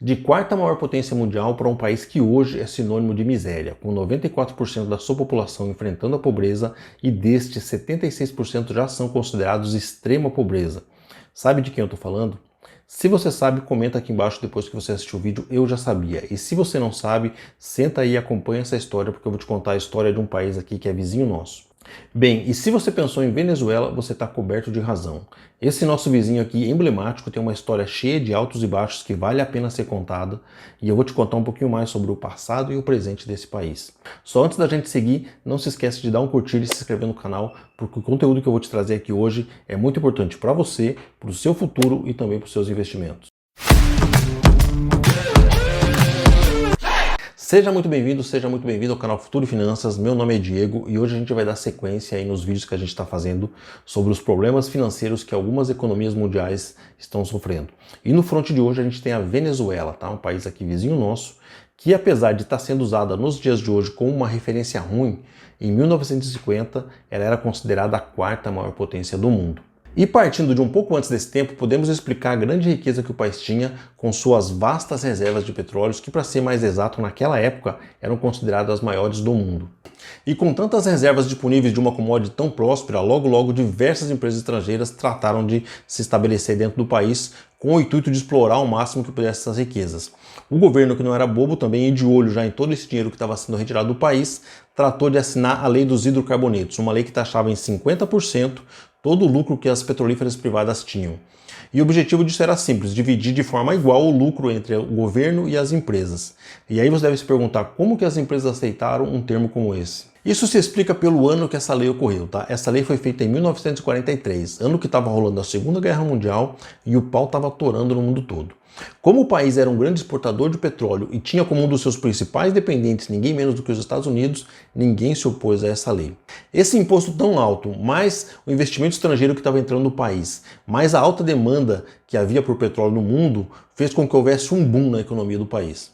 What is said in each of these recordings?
De quarta maior potência mundial para um país que hoje é sinônimo de miséria, com 94% da sua população enfrentando a pobreza e destes 76% já são considerados extrema pobreza. Sabe de quem eu estou falando? Se você sabe, comenta aqui embaixo depois que você assistiu o vídeo, eu já sabia. E se você não sabe, senta aí e acompanha essa história, porque eu vou te contar a história de um país aqui que é vizinho nosso. Bem, e se você pensou em Venezuela, você está coberto de razão. Esse nosso vizinho aqui, emblemático, tem uma história cheia de altos e baixos que vale a pena ser contada, e eu vou te contar um pouquinho mais sobre o passado e o presente desse país. Só antes da gente seguir, não se esqueça de dar um curtir e se inscrever no canal, porque o conteúdo que eu vou te trazer aqui hoje é muito importante para você, para o seu futuro e também para os seus investimentos. Seja muito bem-vindo ao canal Futuro Finanças. Meu nome é Diego e hoje a gente vai dar sequência aí nos vídeos que a gente está fazendo sobre os problemas financeiros que algumas economias mundiais estão sofrendo. E no front de hoje a gente tem a Venezuela, tá? Um país aqui vizinho nosso, que apesar de estar sendo usada nos dias de hoje como uma referência ruim, em 1950 ela era considerada a quarta maior potência do mundo. E partindo de um pouco antes desse tempo, podemos explicar a grande riqueza que o país tinha com suas vastas reservas de petróleos, que para ser mais exato, naquela época eram consideradas as maiores do mundo. E com tantas reservas disponíveis de uma commodity tão próspera, logo diversas empresas estrangeiras trataram de se estabelecer dentro do país com o intuito de explorar ao máximo que pudesse essas riquezas. O governo, que não era bobo também e de olho já em todo esse dinheiro que estava sendo retirado do país, tratou de assinar a lei dos hidrocarbonetos, uma lei que taxava em 50% todo o lucro que as petrolíferas privadas tinham. E o objetivo disso era simples, dividir de forma igual o lucro entre o governo e as empresas. E aí você deve se perguntar como que as empresas aceitaram um termo como esse. Isso se explica pelo ano que essa lei ocorreu, tá? Essa lei foi feita em 1943, ano que estava rolando a Segunda Guerra Mundial e o pau estava atorando no mundo todo. Como o país era um grande exportador de petróleo e tinha como um dos seus principais dependentes ninguém menos do que os Estados Unidos, ninguém se opôs a essa lei. Esse imposto tão alto, mais o investimento estrangeiro que estava entrando no país, mais a alta demanda que havia por petróleo no mundo, fez com que houvesse um boom na economia do país.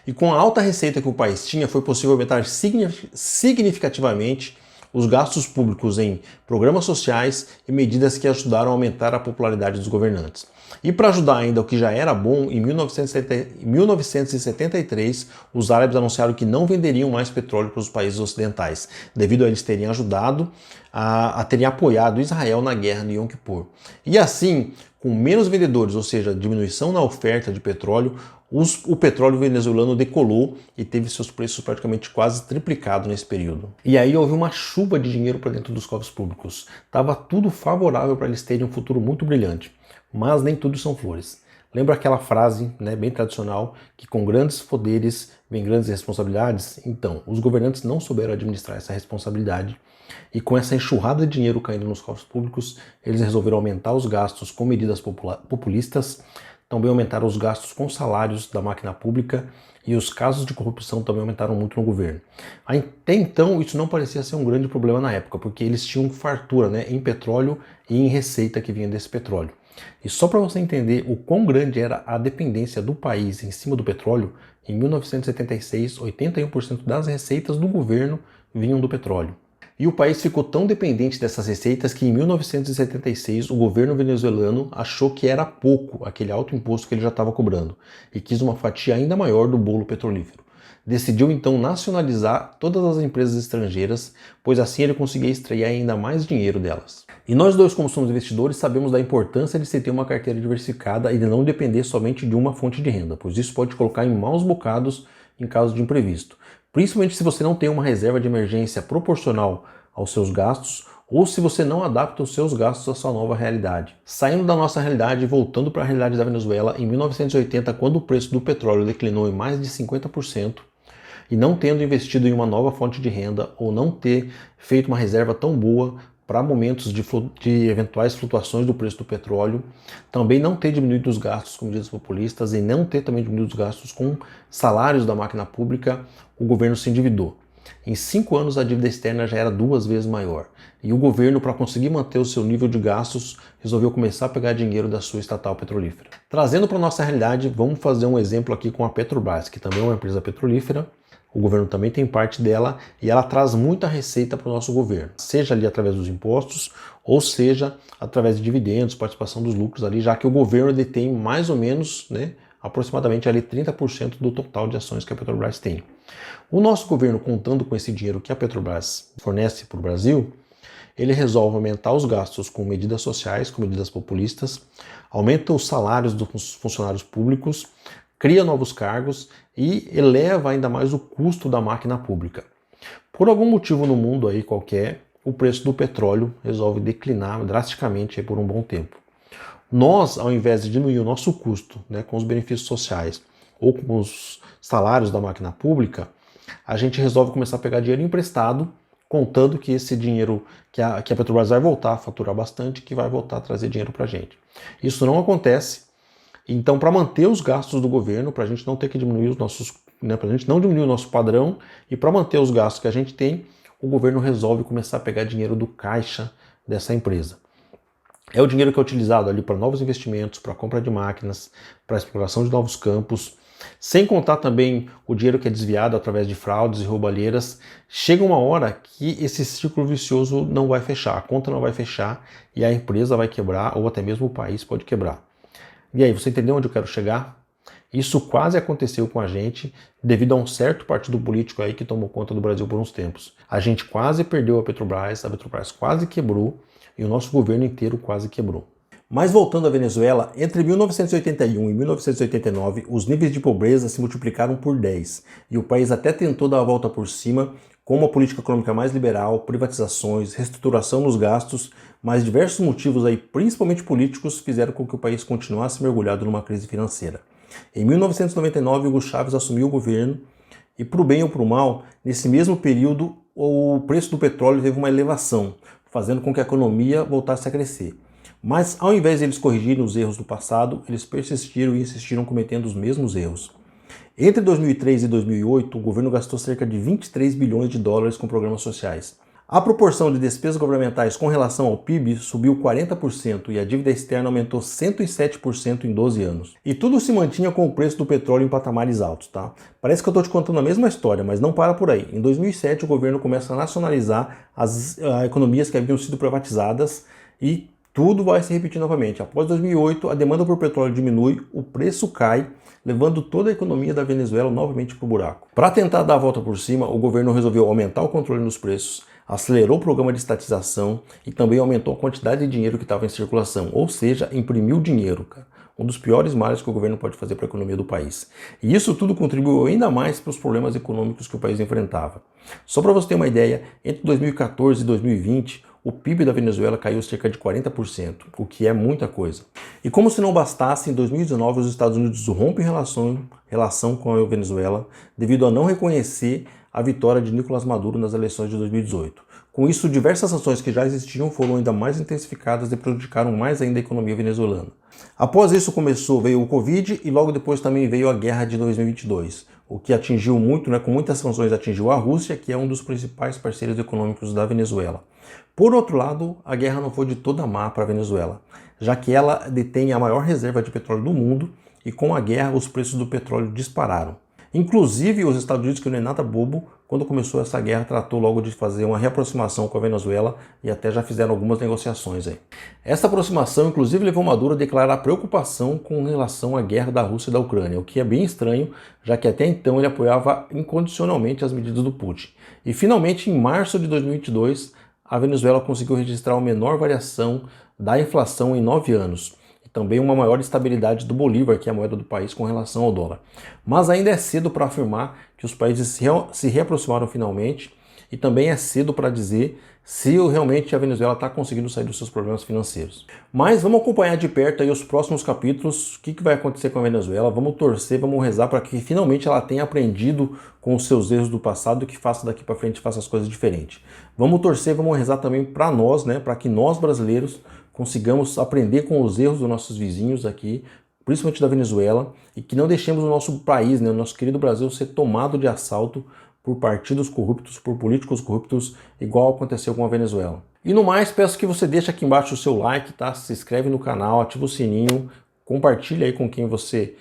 E com a alta receita que o país tinha, foi possível aumentar significativamente os gastos públicos em programas sociais e medidas que ajudaram a aumentar a popularidade dos governantes. E para ajudar ainda o que já era bom, em 1973, os árabes anunciaram que não venderiam mais petróleo para os países ocidentais, devido a eles terem ajudado a terem apoiado Israel na guerra de Yom Kippur. E assim, com menos vendedores, ou seja, diminuição na oferta de petróleo, o petróleo venezuelano decolou e teve seus preços praticamente quase triplicados nesse período. E aí houve uma chuva de dinheiro para dentro dos cofres públicos. Estava tudo favorável para eles terem um futuro muito brilhante. Mas nem tudo são flores. Lembra aquela frase, né, bem tradicional, que com grandes poderes vem grandes responsabilidades? Então, os governantes não souberam administrar essa responsabilidade e com essa enxurrada de dinheiro caindo nos cofres públicos, eles resolveram aumentar os gastos com medidas populistas, também aumentaram os gastos com salários da máquina pública e os casos de corrupção também aumentaram muito no governo. Até então, isso não parecia ser um grande problema na época, porque eles tinham fartura, né, em petróleo e em receita que vinha desse petróleo. E só para você entender o quão grande era a dependência do país em cima do petróleo, em 1976, 81% das receitas do governo vinham do petróleo. E o país ficou tão dependente dessas receitas que em 1976 o governo venezuelano achou que era pouco aquele alto imposto que ele já estava cobrando e quis uma fatia ainda maior do bolo petrolífero. Decidiu então nacionalizar todas as empresas estrangeiras, pois assim ele conseguia extrair ainda mais dinheiro delas. E nós dois, como somos investidores, sabemos da importância de se ter uma carteira diversificada e de não depender somente de uma fonte de renda, pois isso pode colocar em maus bocados em caso de imprevisto. Principalmente se você não tem uma reserva de emergência proporcional aos seus gastos ou se você não adapta os seus gastos à sua nova realidade. Saindo da nossa realidade e voltando para a realidade da Venezuela, em 1980, quando o preço do petróleo declinou em mais de 50%, e não tendo investido em uma nova fonte de renda ou não ter feito uma reserva tão boa para momentos de eventuais flutuações do preço do petróleo, também não ter diminuído os gastos com medidas populistas e não ter também diminuído os gastos com salários da máquina pública, o governo se endividou. Em 5 anos a dívida externa já era 2 vezes maior e o governo, para conseguir manter o seu nível de gastos, resolveu começar a pegar dinheiro da sua estatal petrolífera. Trazendo para a nossa realidade, vamos fazer um exemplo aqui com a Petrobras, que também é uma empresa petrolífera. O governo também tem parte dela e ela traz muita receita para o nosso governo, seja ali através dos impostos ou seja através de dividendos, participação dos lucros ali, já que o governo detém mais ou menos, né, aproximadamente ali 30% do total de ações que a Petrobras tem. O nosso governo, contando com esse dinheiro que a Petrobras fornece para o Brasil, ele resolve aumentar os gastos com medidas sociais, com medidas populistas, aumenta os salários dos funcionários públicos, cria novos cargos e eleva ainda mais o custo da máquina pública. Por algum motivo no mundo aí qualquer, o preço do petróleo resolve declinar drasticamente aí por um bom tempo. Nós, ao invés de diminuir o nosso custo, né, com os benefícios sociais ou com os salários da máquina pública, a gente resolve começar a pegar dinheiro emprestado, contando que esse dinheiro, que a Petrobras vai voltar a faturar bastante, que vai voltar a trazer dinheiro para a gente. Isso não acontece. Então, para manter os gastos do governo, para a gente não ter que diminuir os nossos, né, para a gente não diminuir o nosso padrão e para manter os gastos que a gente tem, o governo resolve começar a pegar dinheiro do caixa dessa empresa. É o dinheiro que é utilizado ali para novos investimentos, para compra de máquinas, para exploração de novos campos, sem contar também o dinheiro que é desviado através de fraudes e roubalheiras. Chega uma hora que esse círculo vicioso não vai fechar, a conta não vai fechar e a empresa vai quebrar ou até mesmo o país pode quebrar. E aí, você entendeu onde eu quero chegar? Isso quase aconteceu com a gente devido a um certo partido político aí que tomou conta do Brasil por uns tempos. A gente quase perdeu a Petrobras quase quebrou e o nosso governo inteiro quase quebrou. Mas voltando à Venezuela, entre 1981 e 1989, os níveis de pobreza se multiplicaram por 10 e o país até tentou dar a volta por cima com uma política econômica mais liberal, privatizações, reestruturação nos gastos, mas diversos motivos aí, principalmente políticos, fizeram com que o país continuasse mergulhado numa crise financeira. Em 1999, Hugo Chávez assumiu o governo e, para o bem ou para o mal, nesse mesmo período, o preço do petróleo teve uma elevação, fazendo com que a economia voltasse a crescer. Mas, ao invés de eles corrigirem os erros do passado, eles persistiram e insistiram cometendo os mesmos erros. Entre 2003 e 2008, o governo gastou cerca de 23 bilhões de dólares com programas sociais. A proporção de despesas governamentais com relação ao PIB subiu 40% e a dívida externa aumentou 107% em 12 anos. E tudo se mantinha com o preço do petróleo em patamares altos, tá? Parece que eu estou te contando a mesma história, mas não para por aí. Em 2007, o governo começa a nacionalizar as economias que haviam sido privatizadas e tudo vai se repetir novamente. Após 2008, a demanda por petróleo diminui, o preço cai, levando toda a economia da Venezuela novamente para o buraco. Para tentar dar a volta por cima, o governo resolveu aumentar o controle nos preços, acelerou o programa de estatização e também aumentou a quantidade de dinheiro que estava em circulação, ou seja, imprimiu dinheiro, cara. Um dos piores males que o governo pode fazer para a economia do país. E isso tudo contribuiu ainda mais para os problemas econômicos que o país enfrentava. Só para você ter uma ideia, entre 2014 e 2020, o PIB da Venezuela caiu cerca de 40%, o que é muita coisa. E como se não bastasse, em 2019 os Estados Unidos rompem relação com a Venezuela devido a não reconhecer a vitória de Nicolás Maduro nas eleições de 2018. Com isso, diversas sanções que já existiam foram ainda mais intensificadas e prejudicaram mais ainda a economia venezuelana. Após isso veio o Covid e logo depois também veio a guerra de 2022, o que atingiu muito, com muitas sanções atingiu a Rússia, que é um dos principais parceiros econômicos da Venezuela. Por outro lado, a guerra não foi de toda má para a Venezuela, já que ela detém a maior reserva de petróleo do mundo e com a guerra os preços do petróleo dispararam. Inclusive os Estados Unidos, que não é nada bobo, quando começou essa guerra tratou logo de fazer uma reaproximação com a Venezuela e até já fizeram algumas negociações aí. Essa aproximação inclusive levou Maduro a declarar preocupação com relação à guerra da Rússia e da Ucrânia, o que é bem estranho, já que até então ele apoiava incondicionalmente as medidas do Putin. E finalmente em março de 2022, a Venezuela conseguiu registrar a menor variação da inflação em 9 anos. Também uma maior estabilidade do Bolívar, que é a moeda do país, com relação ao dólar. Mas ainda é cedo para afirmar que os países se reaproximaram finalmente e também é cedo para dizer se realmente a Venezuela está conseguindo sair dos seus problemas financeiros. Mas vamos acompanhar de perto aí os próximos capítulos, o que vai acontecer com a Venezuela, vamos torcer, vamos rezar para que finalmente ela tenha aprendido com os seus erros do passado e que faça daqui para frente, faça as coisas diferentes. Vamos torcer, vamos rezar também para nós, para que nós brasileiros consigamos aprender com os erros dos nossos vizinhos aqui, principalmente da Venezuela, e que não deixemos o nosso país, o nosso querido Brasil, ser tomado de assalto por partidos corruptos, por políticos corruptos, igual aconteceu com a Venezuela. E no mais, peço que você deixe aqui embaixo o seu like, tá? Se inscreve no canal, ativa o sininho, compartilha aí com quem você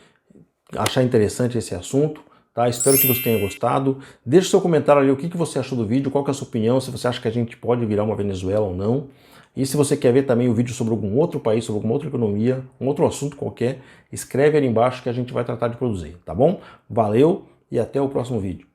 achar interessante esse assunto. Tá? Espero que você tenha gostado. Deixe seu comentário ali o que você achou do vídeo, qual que é a sua opinião, se você acha que a gente pode virar uma Venezuela ou não. E se você quer ver também o vídeo sobre algum outro país, sobre alguma outra economia, um outro assunto qualquer, escreve ali embaixo que a gente vai tratar de produzir, tá bom? Valeu e até o próximo vídeo.